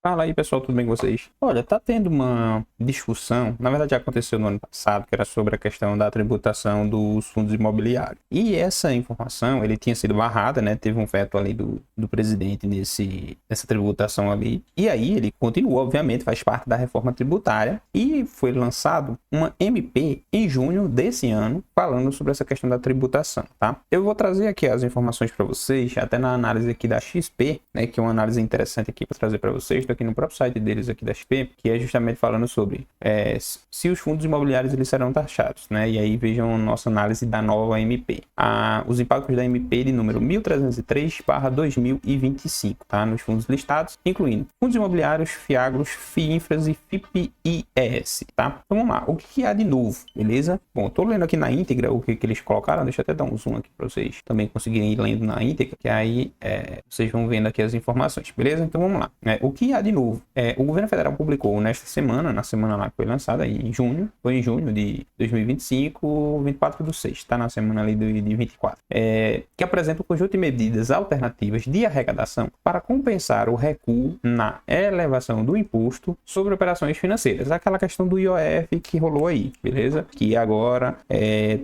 Fala aí, pessoal, tudo bem com vocês? Olha, tá tendo uma discussão, na verdade já aconteceu no ano passado, que era sobre a questão da tributação dos fundos imobiliários. E essa informação, ele tinha sido barrada, né? Teve um veto ali do presidente nessa tributação ali. E aí ele continua, obviamente, faz parte da reforma tributária. E foi lançado uma MP em junho desse ano, falando sobre essa questão da tributação, tá? Eu vou trazer aqui as informações para vocês, até na análise aqui da XP, né? Que é uma análise interessante aqui para trazer para vocês. Aqui no próprio site deles aqui da XP, que é justamente falando sobre se os fundos imobiliários eles serão taxados, né? E aí vejam nossa análise da nova MP. Os impactos da MP de número 1303/2025, tá? Nos fundos listados, incluindo fundos imobiliários, FIAGROS, FIINFRAS e FIPIES, tá? Então vamos lá, o que há de novo, beleza? Bom, tô lendo aqui na íntegra o que eles colocaram, deixa eu até dar um zoom aqui para vocês também conseguirem ir lendo na íntegra, que aí vocês vão vendo aqui as informações, beleza? Então vamos lá. O que há de novo? O governo federal publicou nesta semana, na semana lá que foi lançada, em junho de 2025, 24/6, tá? Na semana ali de 24, que apresenta um conjunto de medidas alternativas de arrecadação para compensar o recuo na elevação do imposto sobre operações financeiras. Aquela questão do IOF que rolou aí, beleza? Que agora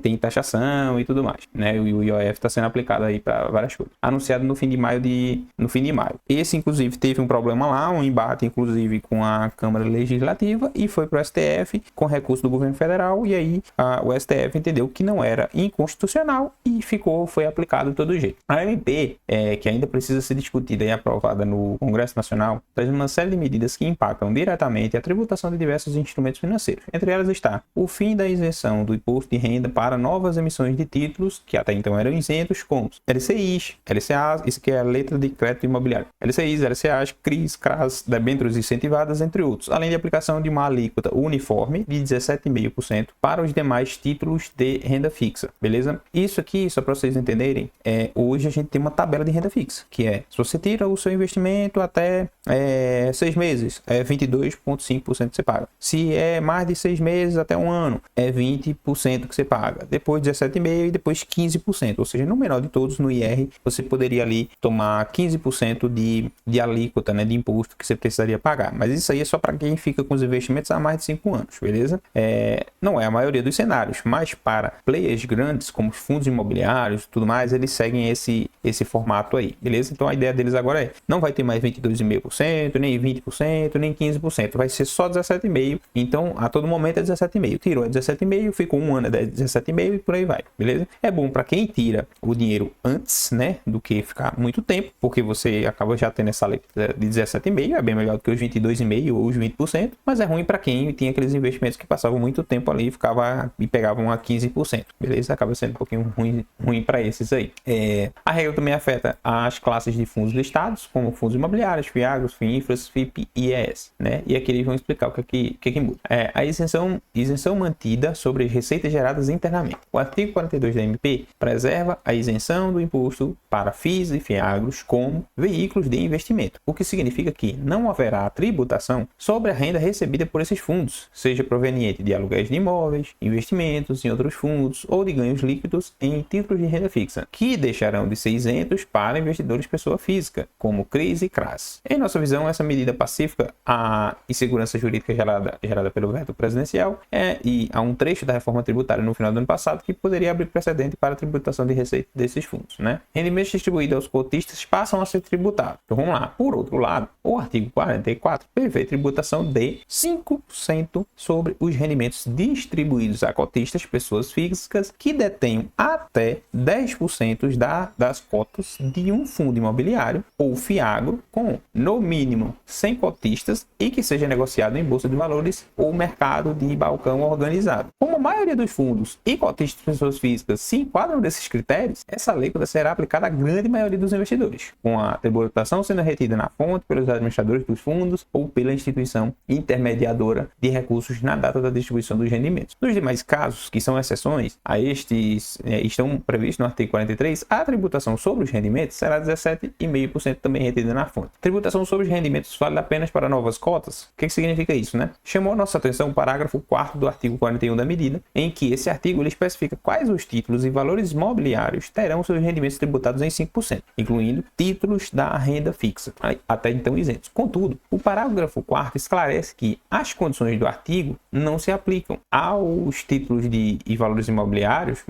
tem taxação e tudo mais, né? O IOF está sendo aplicado aí para várias coisas. Anunciado no fim de maio. Esse, inclusive, teve um problema lá, um embate, inclusive, com a Câmara Legislativa e foi para o STF com recurso do governo federal. E aí o STF entendeu que não era inconstitucional e foi aplicado de todo jeito. A MP, que ainda precisa ser discutida e aprovada no Congresso Nacional, traz uma série de medidas que impactam diretamente a tributação de diversos instrumentos financeiros. Entre elas está o fim da isenção do imposto de renda para novas emissões de títulos que até então eram isentos, como LCIs, LCAs, isso que é a letra de crédito imobiliário, LCIs, LCAs, CRIs, CRAs, debêntures incentivadas, entre outros, além de aplicação de uma alíquota uniforme de 17,5% para os demais títulos de renda fixa, beleza? Isso aqui, só para vocês entenderem, hoje a gente tem uma tabela de renda fixa, que se você tira o seu investimento até 6 meses, 22,5% que você paga. Se é mais de 6 meses até um ano, 20% que você paga. Depois 17,5% e depois 15%, ou seja, no menor de todos, no IR, você poderia ali tomar 15% de alíquota, né, de imposto que você precisaria pagar. Mas isso aí é só para quem fica com os investimentos há mais de 5 anos, beleza? Não é a maioria dos cenários, mas para players grandes, como os fundos imobiliários e tudo mais, eles seguem esse formato aí, beleza? Então a ideia deles agora não vai ter mais 22,5%, nem 20%, nem 15%, vai ser só 17,5%. Então a todo momento é 17,5%. Tirou 17,5%, ficou um ano 17,5% e por aí vai, beleza? É bom para quem tira o dinheiro antes, né, do que ficar muito tempo, porque você acaba já tendo essa alíquota de 17,5%, é bem melhor do que os 22,5% ou os 20%, mas é ruim para quem tinha aqueles investimentos que passavam muito tempo ali e pegavam a 15%, beleza? Acaba sendo um pouquinho ruim para esses aí. A regra também afeta as classes de fundos listados, como fundos imobiliários, FIAGROS, FIINFRAS, FIPIES, né? E aqui eles vão explicar o que muda. A isenção mantida sobre receitas geradas internamente. O artigo 42 da MP preserva a isenção do imposto para FIIs e FIAGROS como veículos de investimento, o que significa que não haverá tributação sobre a renda recebida por esses fundos, seja proveniente de aluguéis de imóveis, investimentos em outros fundos ou de ganhos líquidos em títulos de renda fixa, que deixarão de ser isentos para investidores pessoa física, como CRIs e CRAs. Em nossa visão, essa medida pacífica e segurança jurídica gerada pelo veto presidencial e há um trecho da reforma tributária no final do ano passado que poderia abrir precedente para a tributação de receita desses fundos, né? Rendimentos distribuídos aos cotistas passam a ser tributados. Então vamos lá. Por outro lado, o artigo 44 prevê tributação de 5% sobre os rendimentos distribuídos a cotistas, pessoas físicas, que detenham até 10% das cotas de um fundo imobiliário ou FIAGRO com, no mínimo, 100 cotistas e que seja negociado em bolsa de valores ou mercado de balcão organizado. Como a maioria dos fundos e cotistas de pessoas físicas se enquadram desses critérios, essa alíquota será aplicada à grande maioria dos investidores, com a tributação sendo retida na fonte pelos administradores dos fundos ou pela instituição intermediadora de recursos na data da distribuição dos rendimentos. Nos demais casos, que são exceções a estes, estão previstos no artigo 43, a tributação sobre os rendimentos será 17,5% também retida na fonte. Tributação sobre os rendimentos vale apenas para novas cotas? O que significa isso, né? Chamou nossa atenção o parágrafo 4º do artigo 41 da medida, em que esse artigo ele especifica quais os títulos e valores imobiliários terão seus rendimentos tributados em 5%, incluindo títulos da renda fixa, até então isentos. Contudo, o parágrafo 4º esclarece que as condições do artigo não se aplicam aos títulos e valores imobiliários,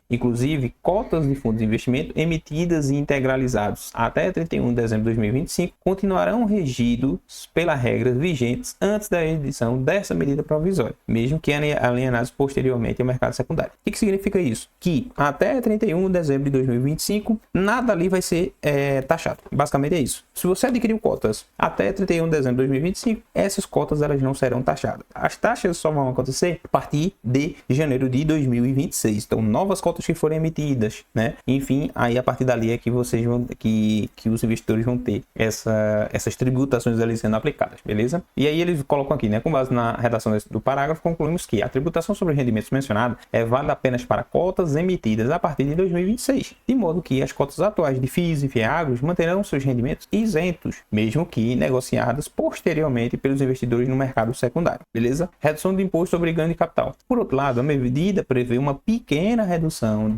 inclusive cotas de fundos de investimento emitidas e integralizados até 31 de dezembro de 2025, continuarão regidos pelas regras vigentes antes da edição dessa medida provisória, mesmo que alienados posteriormente ao mercado secundário. O que significa isso? Que até 31 de dezembro de 2025, nada ali vai ser taxado. Basicamente é isso. Se você adquiriu cotas até 31 de dezembro de 2025, essas cotas elas não serão taxadas. As taxas só vão acontecer a partir de janeiro de 2026. Então, novas cotas que forem emitidas, né? Enfim, aí a partir dali é que vocês vão, que os investidores vão ter essas tributações ali sendo aplicadas, beleza? E aí eles colocam aqui, né? Com base na redação do parágrafo, concluímos que a tributação sobre rendimentos mencionada é válida apenas para cotas emitidas a partir de 2026, de modo que as cotas atuais de FIIs e FIAGROS manterão seus rendimentos isentos, mesmo que negociadas posteriormente pelos investidores no mercado secundário, beleza? Redução do imposto sobre ganho de capital. Por outro lado, a medida prevê uma pequena redução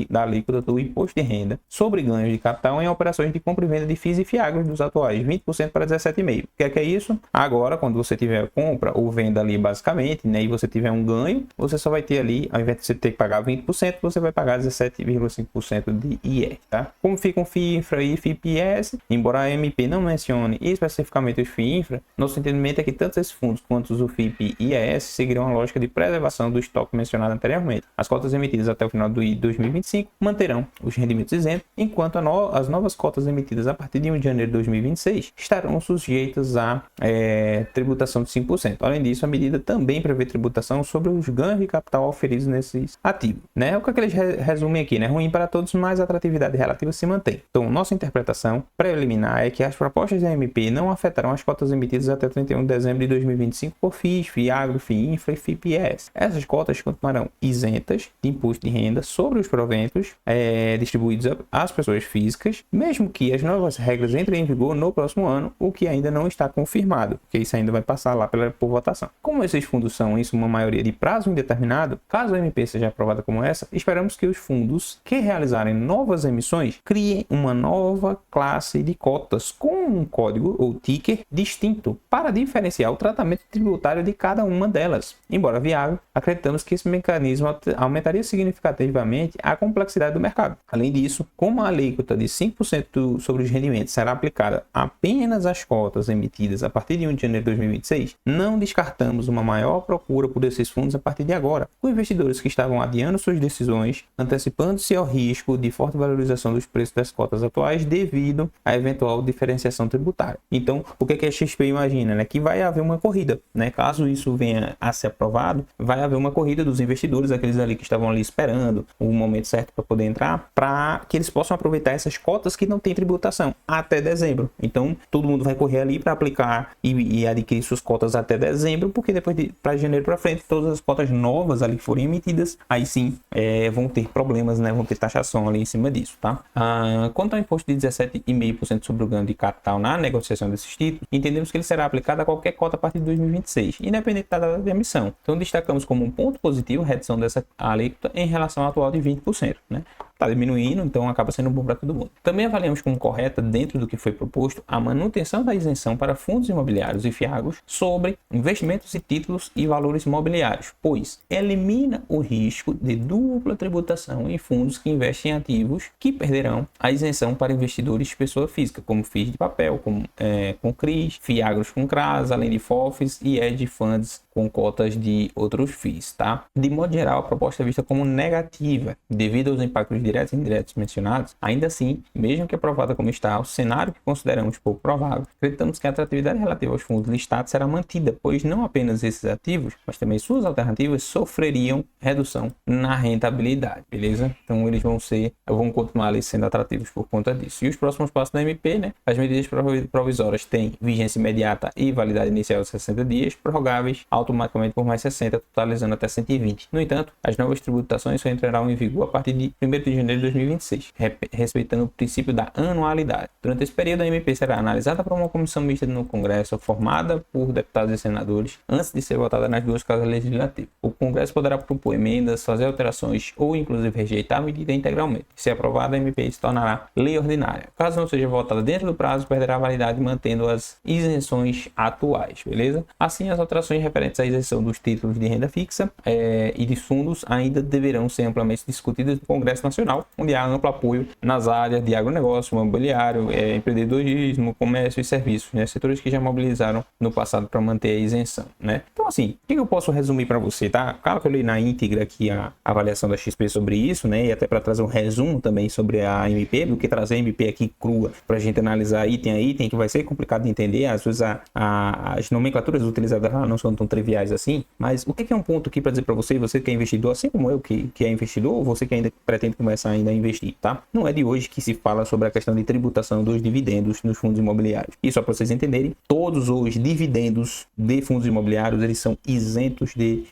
da alíquota do imposto de renda sobre ganhos de capital em operações de compra e venda de FIIs e FIAGROS dos atuais 20% para 17,5%. O que é isso? Agora, quando você tiver compra ou venda ali basicamente, né, e você tiver um ganho, você só vai ter ali, ao invés de você ter que pagar 20%, você vai pagar 17,5% de IR, tá? Como ficam FII Infra e FIPS, embora a MP não mencione especificamente os FII Infra, nosso entendimento é que tanto esses fundos quanto os FIP e IES seguirão a lógica de preservação do estoque mencionado anteriormente. As cotas emitidas até o final de 2025 manterão os rendimentos isentos, enquanto as novas cotas emitidas a partir de 1 de janeiro de 2026 estarão sujeitas à tributação de 5%. Além disso, a medida também prevê tributação sobre os ganhos de capital oferidos nesses ativos, né? O que eles resumem aqui, né? Ruim para todos, mas a atratividade relativa se mantém. Então, nossa interpretação preliminar é que as propostas da MP não afetarão as cotas emitidas até 31 de dezembro de 2025 por FIIs, FIAGRO, FIINFRA e FIPS. Essas cotas continuarão isentas de imposto de renda sobre os proventos distribuídos às pessoas físicas, mesmo que as novas regras entrem em vigor no próximo ano, o que ainda não está confirmado, porque isso ainda vai passar lá por votação. Como esses fundos são, em suma maioria, de prazo indeterminado, caso a MP seja aprovada como essa, esperamos que os fundos que realizarem novas emissões criem uma nova classe de cotas com um código ou ticker distinto para diferenciar o tratamento tributário de cada uma delas. Embora viável, acreditamos que esse mecanismo aumentaria significativamente a complexidade do mercado. Além disso, como a alíquota de 5% sobre os rendimentos será aplicada apenas às cotas emitidas a partir de 1 de janeiro de 2026, não descartamos uma maior procura por esses fundos a partir de agora, com investidores que estavam adiando suas decisões, antecipando-se ao risco de forte valorização dos preços das cotas atuais devido à eventual diferenciação tributária. Então, o que a XP imagina, né? Que vai haver uma corrida, né? Caso isso venha a ser aprovado, vai haver uma corrida dos investidores, aqueles ali que estavam ali esperando o momento certo para poder entrar, para que eles possam aproveitar essas cotas que não têm tributação até dezembro. Então, todo mundo vai correr ali para aplicar e adquirir suas cotas até dezembro, porque depois para janeiro para frente, todas as cotas novas ali que forem emitidas, aí sim vão ter problemas, né? Vão ter taxação ali em cima disso, tá? Quanto ao imposto de 17,5% sobre o ganho de capital na negociação desses títulos, entendemos que ele será aplicado a qualquer cota a partir de 2026, independente da data de emissão. Então, destacamos como um ponto positivo a redução dessa alíquota em relação ao atual de 20%, né? Está diminuindo, então acaba sendo bom para todo mundo. Também avaliamos como correta, dentro do que foi proposto, a manutenção da isenção para fundos imobiliários e FIAGROS sobre investimentos e títulos e valores imobiliários, pois elimina o risco de dupla tributação em fundos que investem em ativos que perderão a isenção para investidores de pessoa física, como FIIs de papel, com CRIs, FIAGROS com CRAS, além de FOFs e hedge funds com cotas de outros FIIs, tá? De modo geral, a proposta é vista como negativa devido aos impactos diretos e indiretos mencionados. Ainda assim, mesmo que aprovada como está, o cenário que consideramos pouco provável, acreditamos que a atratividade relativa aos fundos listados será mantida, pois não apenas esses ativos, mas também suas alternativas sofreriam redução na rentabilidade, beleza? Então eles vão continuar ali sendo atrativos por conta disso. E os próximos passos da MP, né? As medidas provisórias têm vigência imediata e validade inicial de 60 dias, prorrogáveis automaticamente por mais 60, totalizando até 120. No entanto, as novas tributações só entrarão em vigor a partir de 1º de de janeiro de 2026, respeitando o princípio da anualidade. Durante esse período, a MP será analisada por uma comissão mista no Congresso, formada por deputados e senadores, antes de ser votada nas duas casas legislativas. O Congresso poderá propor emendas, fazer alterações ou, inclusive, rejeitar a medida integralmente. Se aprovada, a MP se tornará lei ordinária. Caso não seja votada dentro do prazo, perderá a validade mantendo as isenções atuais, beleza? Assim, as alterações referentes à isenção dos títulos de renda fixa e de fundos ainda deverão ser amplamente discutidas no Congresso Nacional, onde há amplo apoio nas áreas de agronegócio, imobiliário, empreendedorismo, comércio e serviços, né? Setores que já mobilizaram no passado para manter a isenção, né? Então, assim, o que eu posso resumir para você, tá? Claro que eu li na íntegra aqui a avaliação da XP sobre isso, né? E até para trazer um resumo também sobre a MP, do que trazer a MP aqui crua para a gente analisar item a item, que vai ser complicado de entender. Às vezes as nomenclaturas utilizadas lá não são tão triviais assim, mas o que é um ponto aqui para dizer para você que é investidor, assim como eu que é investidor, ou você que ainda pretende começar ainda a investir, tá? Não é de hoje que se fala sobre a questão de tributação dos dividendos nos fundos imobiliários. E só para vocês entenderem, todos os dividendos de fundos imobiliários, eles são isentos de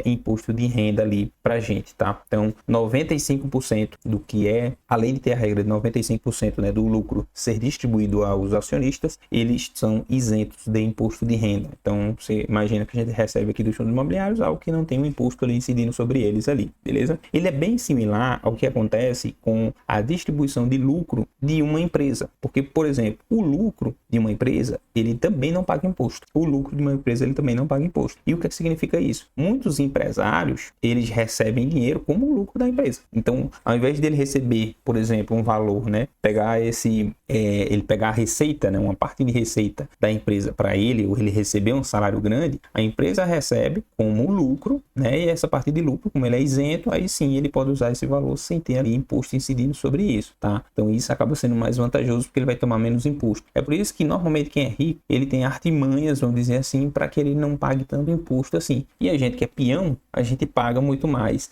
imposto de renda ali pra gente, tá? Então, 95% do que é, além de ter a regra de 95%, né, do lucro ser distribuído aos acionistas, eles são isentos de imposto de renda. Então, você imagina que a gente recebe aqui dos fundos imobiliários algo que não tem um imposto ali incidindo sobre eles ali, beleza? Ele é bem similar ao que acontece com a distribuição de lucro de uma empresa, porque, por exemplo, o lucro de uma empresa, ele também não paga imposto. O lucro de uma empresa, ele também não paga imposto. E o que significa isso? Muitos empresários, eles recebem dinheiro como lucro da empresa. Então, ao invés dele receber, por exemplo, um valor, né, pegar ele pegar a receita, né, uma parte de receita da empresa para ele, ou ele receber um salário grande, a empresa recebe como lucro, né, e essa parte de lucro, como ele é isento, aí sim ele pode usar esse valor sem ter ali imposto incidindo sobre isso, tá? Então isso acaba sendo mais vantajoso porque ele vai tomar menos imposto. É por isso que normalmente quem é rico, ele tem artimanhas, vamos dizer assim, para que ele não pague tanto imposto assim. E a gente que é peão, a gente paga muito mais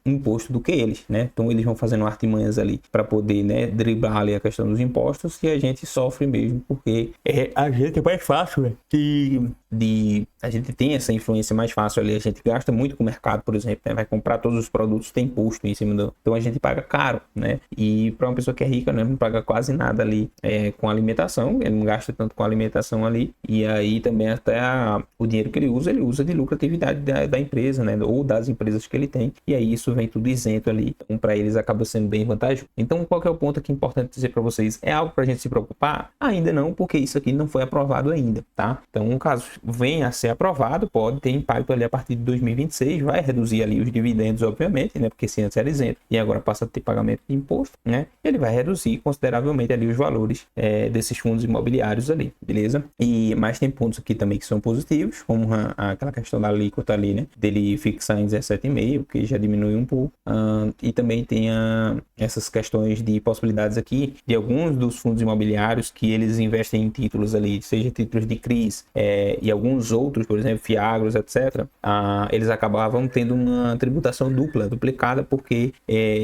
imposto do que eles, né? Então eles vão fazendo artimanhas ali para poder, né, driblar ali a questão dos impostos, e a gente sofre mesmo porque a gente é mais fácil, né? A gente tem essa influência mais fácil ali, a gente gasta muito com o mercado, por exemplo, né? Vai comprar todos os produtos, tem imposto em cima então a gente paga caro, né? E para uma pessoa que é rica, né, não paga quase nada ali com alimentação, ele não gasta tanto com alimentação ali, e aí também até o dinheiro que ele usa de lucratividade da empresa, né, ou das empresas que ele tem, e aí isso vem tudo isento ali, então para eles acaba sendo bem vantajoso. Então qual que é o ponto aqui importante dizer para vocês? É algo para a gente se preocupar? Ainda não, porque isso aqui não foi aprovado ainda, tá? Então caso venha a ser aprovado, pode ter impacto ali a partir de 2026, vai reduzir ali os dividendos, obviamente, né, porque se antes era isento e agora passa a ter pagamento de imposto, né, ele vai reduzir consideravelmente ali os valores desses fundos imobiliários ali, beleza? Mas tem pontos aqui também que são positivos, como aquela questão da alíquota ali, né, dele fixar em 17,5, que já diminui um pouco, e também tem essas questões de possibilidades aqui de alguns dos fundos imobiliários que eles investem em títulos ali, seja títulos de CRIs e alguns outros, por exemplo, FIAGROS, etc., eles acabavam tendo uma tributação duplicada, porque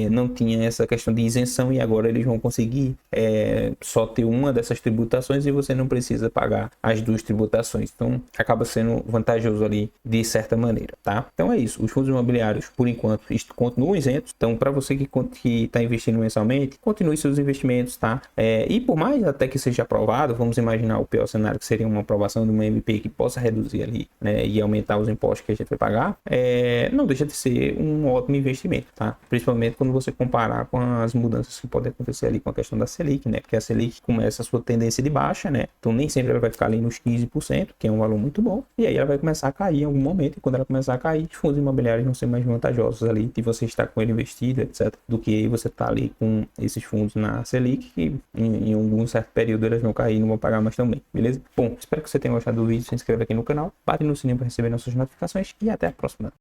não tinha essa questão de isenção, e agora eles vão conseguir só ter uma dessas tributações e você não precisa pagar as duas tributações. Então acaba sendo vantajoso ali de certa maneira, tá? Então é isso, os fundos imobiliários por enquanto continuam isentos. Então para você que está investindo mensalmente, continue seus investimentos, tá? E por mais até que seja aprovado, vamos imaginar o pior cenário, que seria uma aprovação de uma MP que possa reduzir ali, né, e aumentar os impostos que a gente vai pagar, não deixa de ser um ótimo investimento, tá? Principalmente quando você comparar com as mudanças que podem acontecer ali com a questão da Selic, né? Porque a Selic começa a sua tendência de baixa, né? Então nem sempre ela vai ficar ali nos 15%, que é um valor muito bom, e aí ela vai começar a cair em algum momento, e quando ela começar a cair, os fundos imobiliários vão ser mais vantajosos ali de você estar com ele investido, etc., do que você estar ali com esses fundos na Selic, que em algum certo período elas vão cair e não vão pagar mais também, beleza? Bom, espero que você tenha gostado do vídeo, se inscreva aqui no canal, bate no sininho para receber nossas notificações e até a próxima.